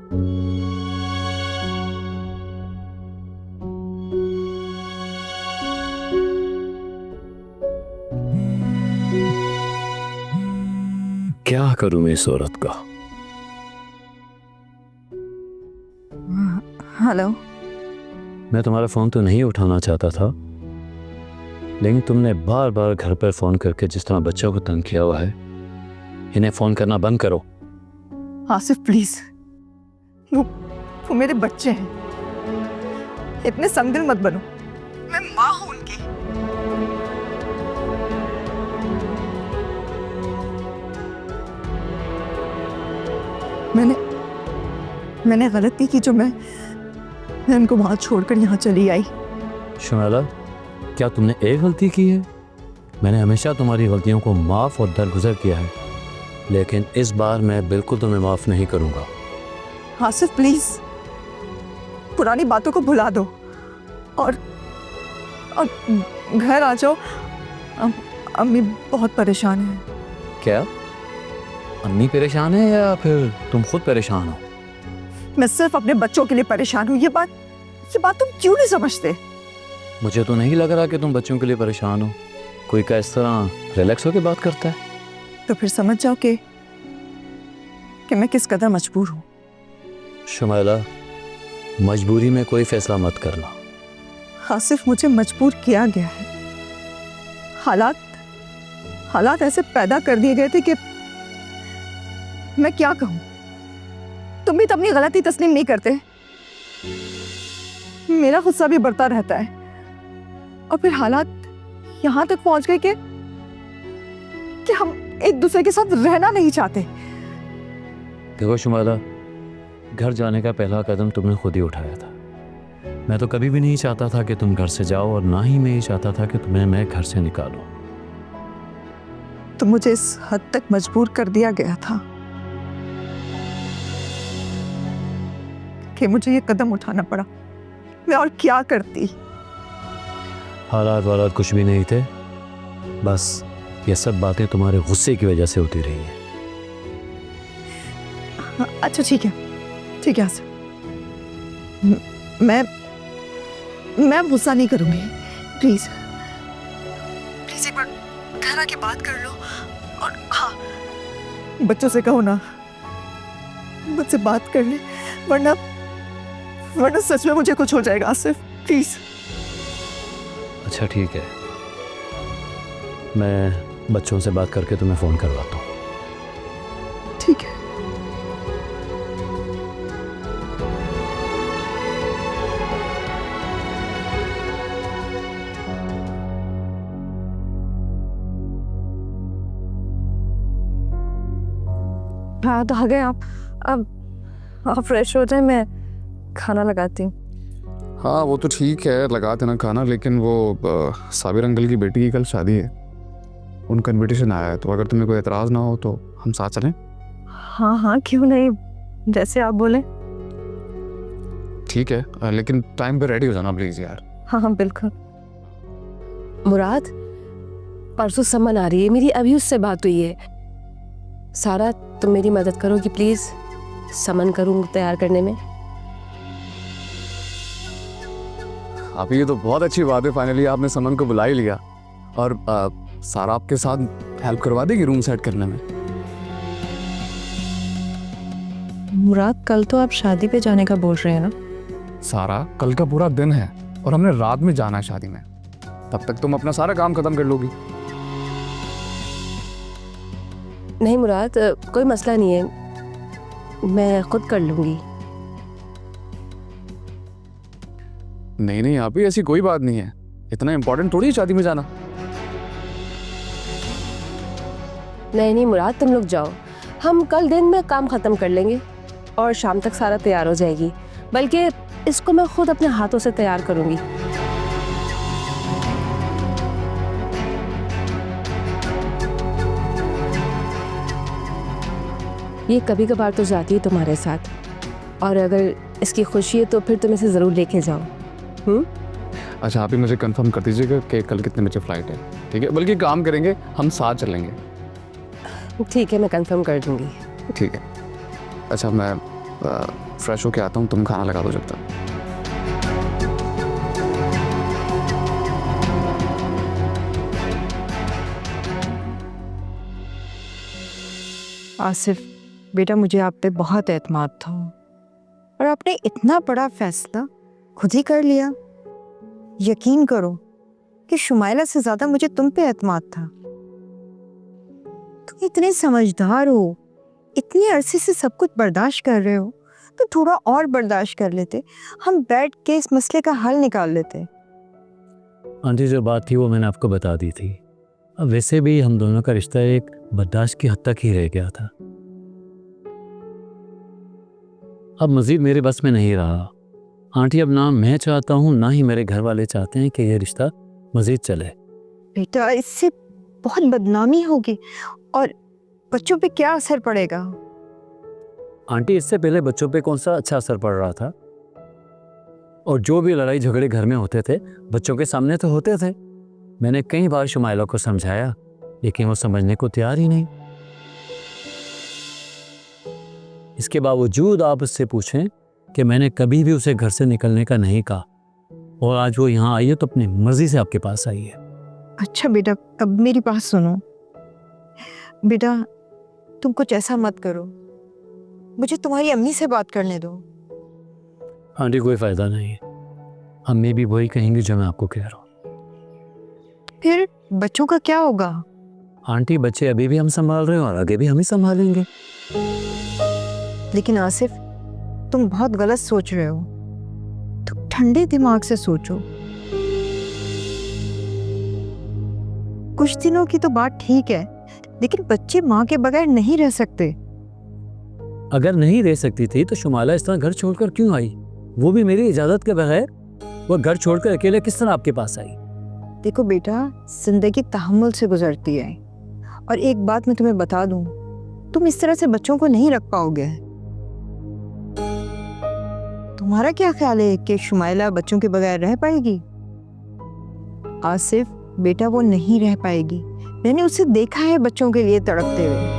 क्या करूं मैं इस औरत का। हेलो। मैं तुम्हारा फोन तो नहीं उठाना चाहता था, लेकिन तुमने बार बार घर पर फोन करके जिस तरह बच्चों को तंग किया हुआ है, इन्हें फोन करना बंद करो। आसिफ प्लीज, वो मेरे बच्चे हैं, इतने संगदिल मत बनो। मैं माँ हूं उनकी। मैंने गलती की जो मैं इनको वहां छोड़कर यहाँ चली आई। शुमाला, क्या तुमने एक गलती की है? मैंने हमेशा तुम्हारी गलतियों को माफ़ और दरगुजर किया है, लेकिन इस बार मैं बिल्कुल तुम्हें माफ़ नहीं करूँगा। आसिफ प्लीज, पुरानी बातों को भुला दो और घर आ जाओ। अम्मी बहुत परेशान है। क्या अम्मी परेशान है या फिर तुम खुद परेशान हो? मैं सिर्फ अपने बच्चों के लिए परेशान हूँ। ये बात तुम क्यों नहीं समझते? मुझे तो नहीं लग रहा कि तुम बच्चों के लिए परेशान हो। कोई का इस तरह रिलैक्स होकर बात करता है? तो फिर समझ जाओ कि मैं किस कदर मजबूर हूँ। शुमाला, मजबूरी में कोई फैसला मत करना। आसिफ, मुझे मजबूर किया गया है। हालात ऐसे पैदा कर दिए गए थे कि मैं क्या कहूँ। तुम भी तो अपनी गलती तस्लीम नहीं करते। मेरा गुस्सा भी बढ़ता रहता है और फिर हालात यहाँ तक पहुंच गए कि हम एक दूसरे के साथ रहना नहीं चाहते। देखो शुमाला, घर जाने का पहला कदम तुमने खुद ही उठाया था। मैं तो कभी भी नहीं चाहता था कि तुम घर से जाओ, और ना ही मैं ये चाहता था कि तुम्हें मैं घर से निकालूं। तो मुझे इस हद तक मजबूर कर दिया गया था कि मुझे ये कदम उठाना पड़ा। मैं और क्या करती। हालात वालात कुछ भी नहीं थे, बस ये सब बातें तुम्हारे गुस्से की वजह से होती रही हैं। अच्छा ठीक है आसिफ, मैं गुस्सा नहीं करूंगी। प्लीज एक बार घर आके बात कर लो। और हाँ, बच्चों से कहो ना मुझसे बात कर ले, वरना सच में मुझे कुछ हो जाएगा। आसिफ प्लीज। अच्छा ठीक है, मैं बच्चों से बात करके तुम्हें फ़ोन करवाता हूँ। ठीक है। हाँ तो आ गए आप। अब फ्रेश हो जाए, मैं खाना लगाती हूँ। हाँ वो तो ठीक है, लगा देना खाना, लेकिन वो साबिर अंकल की बेटी की कल शादी है, उनका इनविटेशन आया है, तो अगर तुम्हें कोई एतराज़ ना हो तो हम साथ चलें। हाँ क्यों नहीं, जैसे आप बोले। ठीक है, लेकिन टाइम पे रेडी हो जाना प्लीज़ यार। हाँ बिल्कुल। मुराद, परसों समन आ रही है मेरी, अभी उससे बात हुई है। सारा तुम मेरी मदद करोगी प्लीज़, समन करूँ तैयार करने में। अभी ये तो बहुत अच्छी बात है, फाइनली आपने समन को बुला ही लिया। और सारा आपके साथ हेल्प करवा देगी रूम सेट करने में। मुराद, कल तो आप शादी पे जाने का बोल रहे हैं ना? सारा, कल का पूरा दिन है और हमने रात में जाना है शादी में, तब तक तुम अपना सारा काम खत्म कर लोगी। नहीं मुराद, कोई मसला नहीं है, मैं खुद कर लूँगी। नहीं आप ही, ऐसी कोई बात नहीं है, इतना इम्पोर्टेंट थोड़ी है शादी में जाना। नहीं मुराद, तुम लोग जाओ, हम कल दिन में काम ख़त्म कर लेंगे और शाम तक सारा तैयार हो जाएगी। बल्कि इसको मैं खुद अपने हाथों से तैयार करूँगी। ये कभी कभार तो जाती है तुम्हारे साथ, और अगर इसकी खुशी है तो फिर तुम इसे ज़रूर लेके जाओ। अच्छा, आप ही मुझे कंफर्म कर दीजिएगा कि कल कितने बजे फ्लाइट है, ठीक है? बल्कि काम करेंगे, हम साथ चलेंगे। ठीक है, मैं कंफर्म कर दूंगी। ठीक है। अच्छा, मैं फ्रेश होके आता हूँ, तुम खाना लगा दो जब तक। आसिफ बेटा, मुझे आप पे बहुत एतमाद था और आपने इतना बड़ा फैसला खुद ही कर लिया। यकीन करो कि शुमाइला से ज़्यादा मुझे तुम पे एतमाद था। तुम इतने समझदार हो, इतने अरसे से सब कुछ बर्दाश्त कर रहे हो, तो थोड़ा और बर्दाश्त कर लेते, हम बैठ के इस मसले का हल निकाल लेते। आंटी जो बात थी वो मैंने आपको बता दी थी। अब वैसे भी हम दोनों का रिश्ता एक बर्दाश्त की हद तक ही रह गया था। अब मज़ीद मेरे बस में नहीं रहा। आंटी अब ना मैं चाहता हूँ ना ही मेरे घर वाले चाहते हैं कि ये रिश्ता मज़ीद चले। बेटा, इससे बहुत बदनामी होगी और बच्चों पे क्या असर पड़ेगा? आंटी इससे पहले बच्चों पे कौन सा अच्छा असर पड़ रहा था? और जो भी लड़ाई झगड़े घर में होते थे बच्चों के सामने तो होते थे। मैंने कई बार शुमाइला को समझाया लेकिन वो समझने को तैयार ही नहीं। इसके बावजूद आप उससे पूछें कि मैंने कभी भी उसे घर से निकलने का नहीं कहा, और आज वो यहाँ आई है तो अपनी मर्जी से आपके पास आई है। अच्छा बेटा, अब मेरी बात सुनो। बेटा, तुम कुछ ऐसा मत करो, मुझे तुम्हारी अम्मी से बात करने दो। आंटी कोई फ़ायदा नहीं है, अम्मी भी वही कहेंगी जो मैं आपको कह रहा हूँ। फिर बच्चों का क्या होगा? आंटी बच्चे अभी भी हम संभाल रहे हैं और आगे भी हम ही संभालेंगे। लेकिन आसिफ, तुम बहुत गलत सोच रहे हो। तुम ठंडे दिमाग से सोचो। कुछ दिनों की तो बात ठीक है, लेकिन बच्चे माँ के बगैर नहीं रह सकते। अगर नहीं रह सकती थी तो शुमाइला इस तरह घर छोड़कर क्यों आई? वो भी मेरी इजाज़त के बगैर। वो घर छोड़कर अकेले किस तरह आपके पास आई? देखो बेटा, जिंदगी तहम्मुल से गुजरती है, और एक बात मैं तुम्हें बता दूं, तुम इस तरह से बच्चों को नहीं रख पाओगे। तुम्हारा क्या ख्याल है कि शुमाइला बच्चों के बगैर रह पाएगी? आसिफ बेटा, वो नहीं रह पाएगी। मैंने उसे देखा है बच्चों के लिए तड़पते हुए।